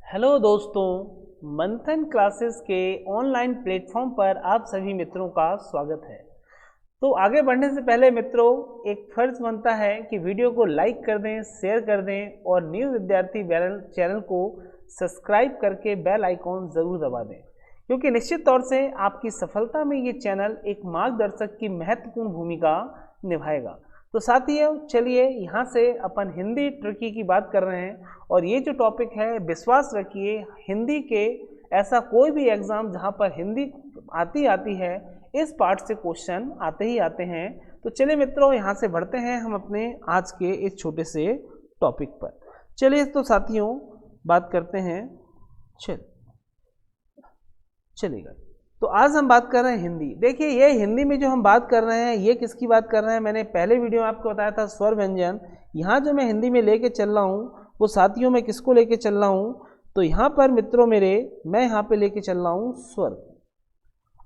Hello दोस्तों, मंथन classes के ऑनलाइन प्लेटफॉर्म पर आप सभी मित्रों का स्वागत है। तो आगे बढ़ने से पहले मित्रों, एक फर्ज बनता है कि वीडियो को लाइक कर दें, शेयर कर दें और न्यू विद्यार्थी चैनल को सब्सक्राइब करके बेल आइकॉन ज़रूर दबा दें, क्योंकि निश्चित तौर से आपकी सफलता में ये चैनल एक मार्गदर्शक की महत्वपूर्ण भूमिका निभाएगा। तो साथियों, चलिए यहाँ से अपन हिंदी ट्रिकी की बात कर रहे हैं और ये जो टॉपिक है, विश्वास रखिए हिंदी के ऐसा कोई भी एग्ज़ाम जहाँ पर हिंदी आती है, इस पार्ट से क्वेश्चन आते ही आते हैं। तो चलिए मित्रों, यहाँ से बढ़ते हैं हम अपने आज के इस छोटे से टॉपिक पर। चलिए तो साथियों बात करते हैं। चलिएगा, तो आज हम बात कर रहे हैं हिंदी। देखिए, ये हिंदी में जो हम बात कर रहे हैं, ये किसकी बात कर रहे हैं? मैंने पहले वीडियो में आपको बताया था स्वर व्यंजन। यहाँ जो मैं हिंदी में लेके चल रहा हूँ, वो साथियों में किसको लेके चल रहा हूँ? तो यहाँ पर मित्रों मेरे, मैं यहाँ पे लेके चल रहा हूँ स्वर।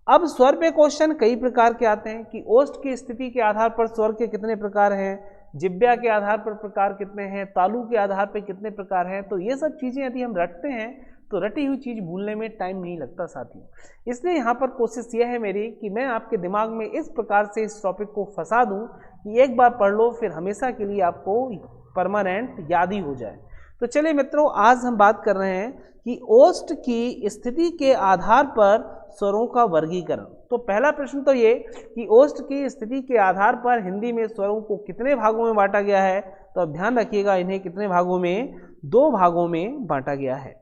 अब स्वर पे क्वेश्चन कई प्रकार के आते हैं कि ओष्ठ की स्थिति के आधार पर स्वर के कितने प्रकार हैं, जिब्या के आधार पर प्रकार कितने हैं, तालु के आधार पर कितने प्रकार हैं। तो ये सब चीज़ें यदि हम रटते हैं तो रटी हुई चीज़ भूलने में टाइम नहीं लगता साथियों। इसलिए यहाँ पर कोशिश यह है मेरी कि मैं आपके दिमाग में इस प्रकार से इस टॉपिक को फंसा दूँ कि एक बार पढ़ लो, फिर हमेशा के लिए आपको परमानेंट याद ही हो जाए। तो चलिए मित्रों, आज हम बात कर रहे हैं कि ओष्ठ की स्थिति के आधार पर स्वरों का वर्गीकरण। तो पहला प्रश्न तो ये कि ओष्ठ की स्थिति के आधार पर हिंदी में स्वरों को कितने भागों में बांटा गया है? तो अब ध्यान रखिएगा, इन्हें कितने भागों में? 2 भागों में बांटा गया है।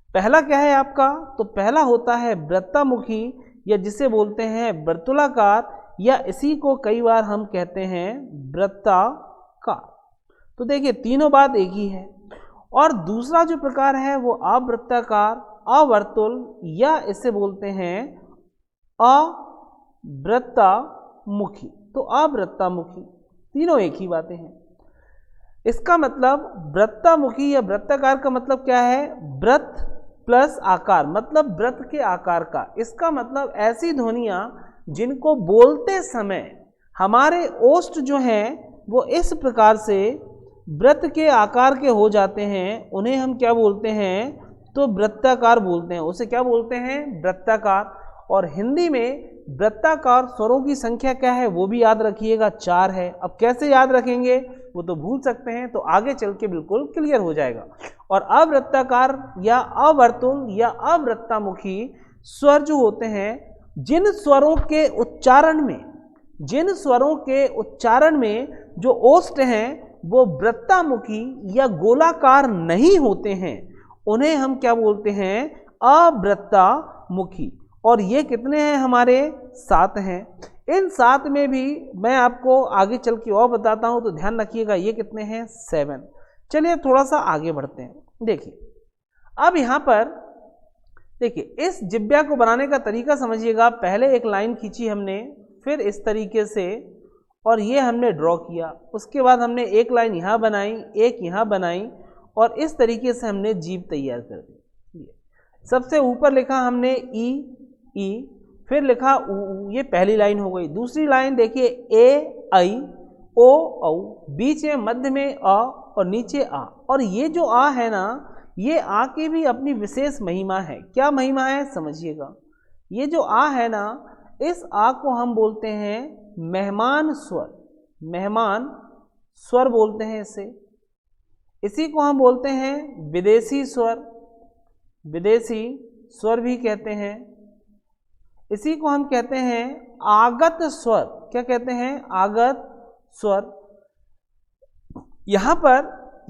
पहला क्या है आपका? तो पहला होता है वृत्तामुखी, या जिसे बोलते हैं वर्तुलाकार, या इसी को कई बार हम कहते हैं वृत्ताकार। तो देखिए, तीनों बात एक ही है। और दूसरा जो प्रकार है वो अवृत्ताकार, अवर्तुल, या इसे बोलते हैं अवृत्तामुखी। तो अवृत्तामुखी, तीनों एक ही बातें हैं। इसका मतलब वृत्तामुखी या वृत्ताकार का मतलब क्या है? वृत्त प्लस आकार, मतलब वृत्त के आकार का। इसका मतलब ऐसी ध्वनियां जिनको बोलते समय हमारे ओष्ठ जो हैं वो इस प्रकार से वृत्त के आकार के हो जाते हैं, उन्हें हम क्या बोलते हैं? तो वृत्ताकार बोलते हैं। उसे क्या बोलते हैं? वृत्ताकार। और हिंदी में वृत्ताकार स्वरों की संख्या क्या है वो भी याद रखिएगा, 4 है। अब कैसे याद रखेंगे वो तो भूल सकते हैं, तो आगे चल के बिल्कुल क्लियर हो जाएगा। और अवृत्ताकार या अवर्तुल या अवृत्तामुखी स्वर जो होते हैं, जिन स्वरों के उच्चारण में जो ओष्ठ हैं वो वृत्तामुखी या गोलाकार नहीं होते हैं, उन्हें हम क्या बोलते हैं? अवृत्तामुखी। और ये कितने हैं हमारे? 7 हैं। इन 7 में भी मैं आपको आगे चल के और बताता हूं, तो ध्यान रखिएगा ये कितने हैं? 7। चलिए थोड़ा सा आगे बढ़ते हैं। देखिए, अब यहां पर देखिए, इस जिब्या को बनाने का तरीका समझिएगा। पहले एक लाइन खींची हमने, फिर इस तरीके से, और ये हमने ड्रॉ किया। उसके बाद हमने एक लाइन यहाँ बनाई, एक यहाँ बनाई, और इस तरीके से हमने जीभ तैयार कर दी। सबसे ऊपर लिखा हमने ई, फिर लिखा ऊ, ये पहली लाइन हो गई। दूसरी लाइन देखिए, ए आई, ओ औ, बीच में मध्य में अ और नीचे आ। और ये जो आ है ना, ये आ की भी अपनी विशेष महिमा है। क्या महिमा है समझिएगा। ये जो आ है ना, इस आ को हम बोलते हैं मेहमान स्वर। मेहमान स्वर बोलते हैं इसे। इसी को हम बोलते हैं विदेशी स्वर। विदेशी स्वर भी कहते हैं। इसी को हम कहते हैं आगत स्वर। क्या कहते हैं? आगत स्वर। यहां पर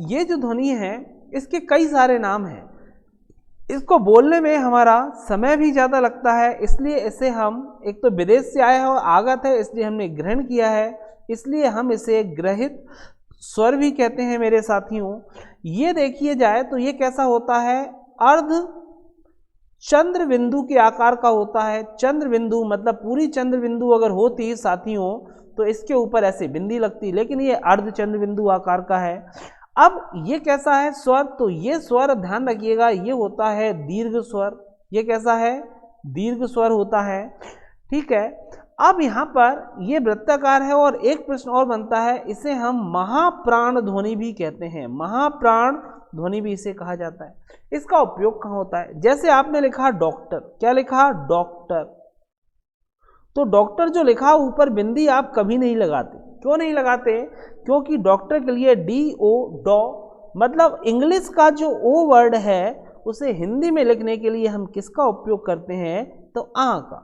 ये जो ध्वनि है, इसके कई सारे नाम हैं। इसको बोलने में हमारा समय भी ज़्यादा लगता है, इसलिए इसे हम, एक तो विदेश से आया है और आगत है, इसलिए हमने ग्रहण किया है, इसलिए हम इसे ग्रहित स्वर भी कहते हैं मेरे साथियों। ये देखिए जाए तो ये कैसा होता है? अर्ध चंद्र बिंदु के आकार का होता है। चंद्र बिंदु मतलब पूरी चंद्र बिंदु अगर होती साथियों तो इसके ऊपर ऐसे बिंदी लगती, लेकिन ये अर्ध चंद्र बिंदु आकार का है। अब ये कैसा है स्वर? तो ये स्वर ध्यान रखिएगा, ये होता है दीर्घ स्वर। ये कैसा है? दीर्घ स्वर होता है। ठीक है। अब यहाँ पर ये वृत्ताकार है, और एक प्रश्न और बनता है, इसे हम महाप्राण ध्वनि भी कहते हैं। महाप्राण ध्वनि भी इसे कहा जाता है। इसका उपयोग कहाँ होता है? जैसे आपने लिखा डॉक्टर, क्या लिखा? डॉक्टर। तो डॉक्टर जो लिखा ऊपर बिंदी आप कभी नहीं लगाते। क्यों नहीं लगाते? क्योंकि डॉक्टर के लिए DO डॉ, मतलब इंग्लिश का जो ओ वर्ड है उसे हिंदी में लिखने के लिए हम किसका उपयोग करते हैं? तो आ का।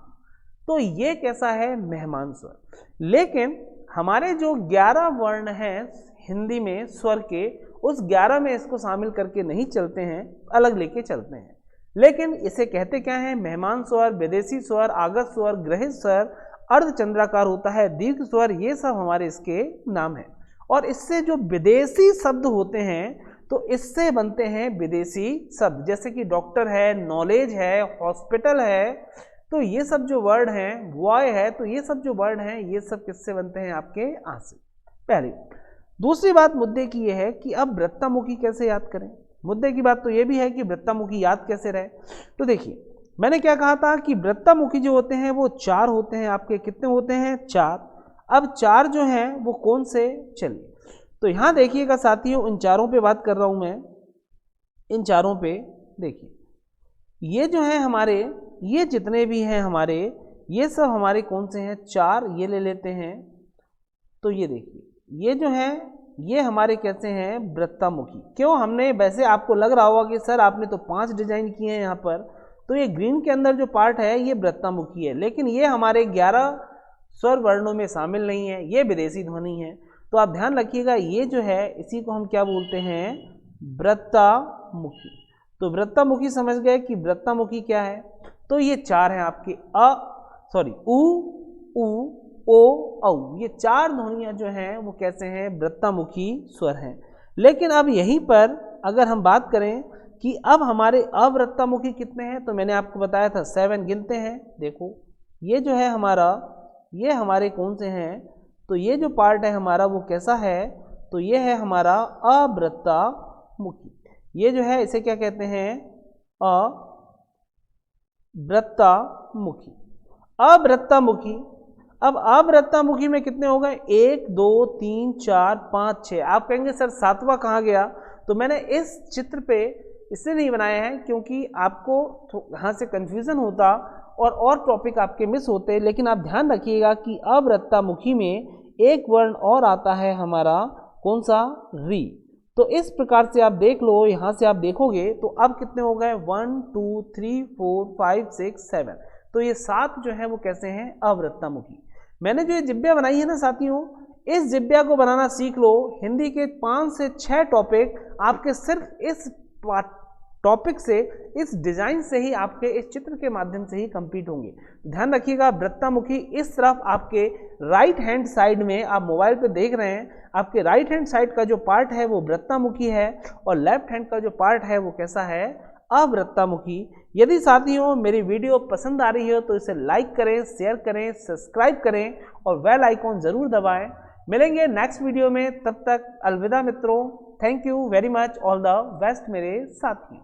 तो ये कैसा है? मेहमान स्वर। लेकिन हमारे जो 11 वर्ण हैं हिंदी में स्वर के, उस 11 में इसको शामिल करके नहीं चलते हैं, अलग लेके चलते हैं। लेकिन इसे कहते क्या है? मेहमान स्वर, विदेशी स्वर, आगत स्वर, ग्रहित स्वर, अर्धचंद्राकार होता है, दीर्घ स्वर, ये सब हमारे इसके नाम है। और इससे जो विदेशी शब्द होते हैं तो इससे बनते हैं विदेशी शब्द, जैसे कि डॉक्टर है, नॉलेज है, हॉस्पिटल है। तो ये सब जो वर्ड हैं, बॉय है, तो ये सब जो वर्ड हैं ये सब किससे बनते हैं? आपके आ से। पहली। दूसरी बात मुद्दे की ये है कि अब वृत्तामुखी कैसे याद करें। मुद्दे की बात तो ये भी है कि वृत्तामुखी याद कैसे रहे। तो देखिए मैंने क्या कहा था कि वृत्तामुखी जो होते हैं वो 4 होते हैं आपके। कितने होते हैं? 4। अब 4 जो हैं वो कौन से? चलिए तो यहाँ देखिएगा साथियों, इन चारों पे बात कर रहा हूँ मैं। इन चारों पे देखिए, ये जो है हमारे, ये जितने भी हैं हमारे, ये सब हमारे कौन से हैं? 4। ये ले लेते हैं। तो ये देखिए, ये जो है ये हमारे कैसे हैं? वृत्तामुखी। क्यों? हमने, वैसे आपको लग रहा होगा कि सर आपने तो 5 डिजाइन किए हैं यहाँ पर, तो ये ग्रीन के अंदर जो पार्ट है ये वृत्तामुखी है, लेकिन ये हमारे 11 स्वर वर्णों में शामिल नहीं है, ये विदेशी ध्वनि है। तो आप ध्यान रखिएगा, ये जो है इसी को हम क्या बोलते हैं? वृत्तामुखी। तो वृत्तामुखी समझ गए कि वृत्तामुखी क्या है? तो ये 4 हैं आपके उ, ऊ, ओ, औ। ये 4 ध्वनियाँ जो हैं वो कैसे हैं? वृत्तामुखी स्वर हैं। लेकिन अब यहीं पर अगर हम बात करें कि अब हमारे अवृत्तामुखी कितने हैं, तो मैंने आपको बताया था 7 गिनते हैं। देखो ये जो है हमारा, ये हमारे कौन से हैं? तो ये जो पार्ट है हमारा वो कैसा है? तो ये है हमारा अवृत्तामुखी। ये जो है इसे क्या कहते हैं? अवृत्तामुखी। अवृत्तामुखी। अब अवृत्तामुखी में कितने हो गए? 1 2 3 4 5 6। आप कहेंगे सर 7वां कहाँ गया? तो मैंने इस चित्र पे इसलिए नहीं बनाया है क्योंकि आपको यहाँ से कंफ्यूजन होता और टॉपिक आपके मिस होते। लेकिन आप ध्यान रखिएगा कि अवृत्तामुखी में एक वर्ण और आता है हमारा, कौन सा? री। तो इस प्रकार से आप देख लो, यहाँ से आप देखोगे तो अब कितने हो गए? 1 2 3 4 5 6 7। तो ये 7 जो है वो कैसे हैं? अवृत्तामुखी। मैंने जो ये जिब्बिया बनाई है ना साथियों, इस जिब्बिया को बनाना सीख लो। हिंदी के 5 से 6 टॉपिक आपके सिर्फ इस टॉपिक से, इस डिजाइन से ही, आपके इस चित्र के माध्यम से ही कंप्लीट होंगे। ध्यान रखिएगा, वृत्तामुखी इस तरफ आपके राइट हैंड साइड में, आप मोबाइल पे देख रहे हैं, आपके राइट हैंड साइड का जो पार्ट है वो वृत्तामुखी है और लेफ्ट हैंड का जो पार्ट है वो कैसा है? अवृत्तामुखी। यदि साथियों मेरी वीडियो पसंद आ रही हो तो इसे लाइक करें, शेयर करें, सब्सक्राइब करें और बेल आइकॉन जरूर दबाएं। मिलेंगे नेक्स्ट वीडियो में, तब तक अलविदा मित्रों। Thank you very much, all the best मेरे साथियों।